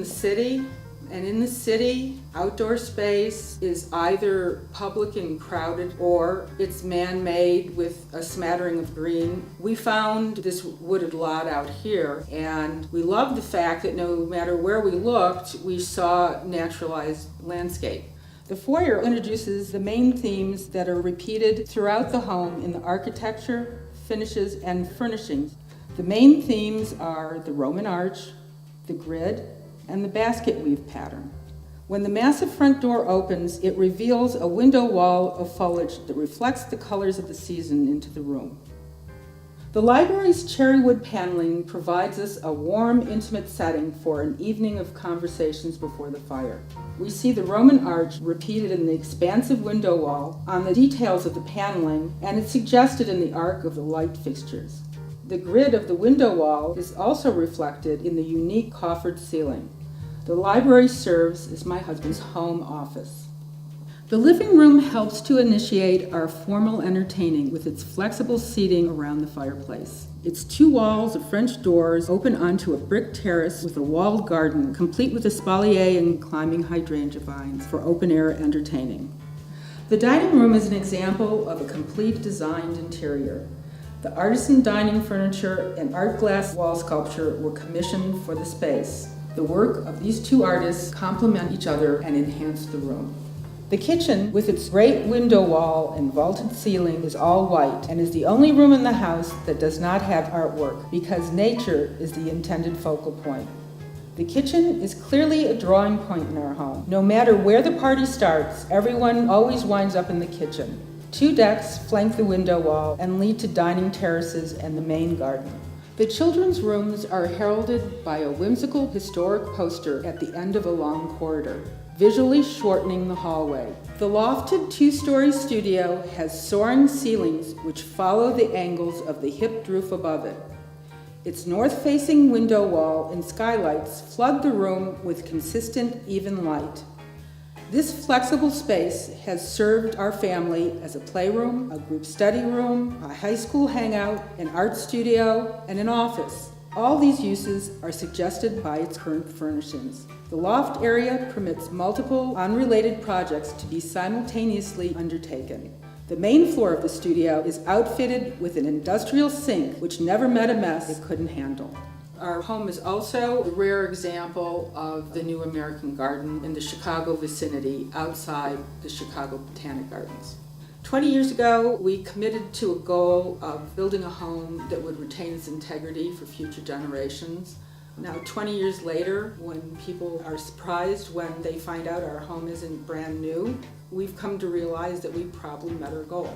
city, and in the city, outdoor space is either public and crowded or it's man-made with a smattering of green. We found this wooded lot out here, and we loved the fact that no matter where we looked, we saw naturalized landscape. The foyer introduces the main themes that are repeated throughout the home in the architecture, finishes, and furnishings. The main themes are the Roman arch, the grid, and the basket weave pattern. When the massive front door opens, it reveals a window wall of foliage that reflects the colors of the season into the room. The library's cherry wood paneling provides us a warm, intimate setting for an evening of conversations before the fire. We see the Roman arch repeated in the expansive window wall, on the details of the paneling, and it's suggested in the arc of the light fixtures. The grid of the window wall is also reflected in the unique coffered ceiling. The library serves as my husband's home office. The living room helps to initiate our formal entertaining with its flexible seating around the fireplace. Its two walls of French doors open onto a brick terrace with a walled garden, complete with espalier and climbing hydrangea vines for open-air entertaining. The dining room is an example of a complete designed interior. The artisan dining furniture and art glass wall sculpture were commissioned for the space. The work of these two artists complement each other and enhance the room. The kitchen, with its great window wall and vaulted ceiling, is all white and is the only room in the house that does not have artwork because nature is the intended focal point. The kitchen is clearly a drawing point in our home. No matter where the party starts, everyone always winds up in the kitchen. Two decks flank the window wall and lead to dining terraces and the main garden. The children's rooms are heralded by a whimsical historic poster at the end of a long corridor, visually shortening the hallway. The lofted two-story studio has soaring ceilings which follow the angles of the hipped roof above it. Its north-facing window wall and skylights flood the room with consistent, even light. This flexible space has served our family as a playroom, a group study room, a high school hangout, an art studio, and an office. All these uses are suggested by its current furnishings. The loft area permits multiple unrelated projects to be simultaneously undertaken. The main floor of the studio is outfitted with an industrial sink which never met a mess it couldn't handle. Our home is also a rare example of the new American garden in the Chicago vicinity outside the Chicago Botanic Gardens. 20 years ago, we committed to a goal of building a home that would retain its integrity for future generations. Now, 20 years later, when people are surprised when they find out our home isn't brand new, we've come to realize that we probably met our goal.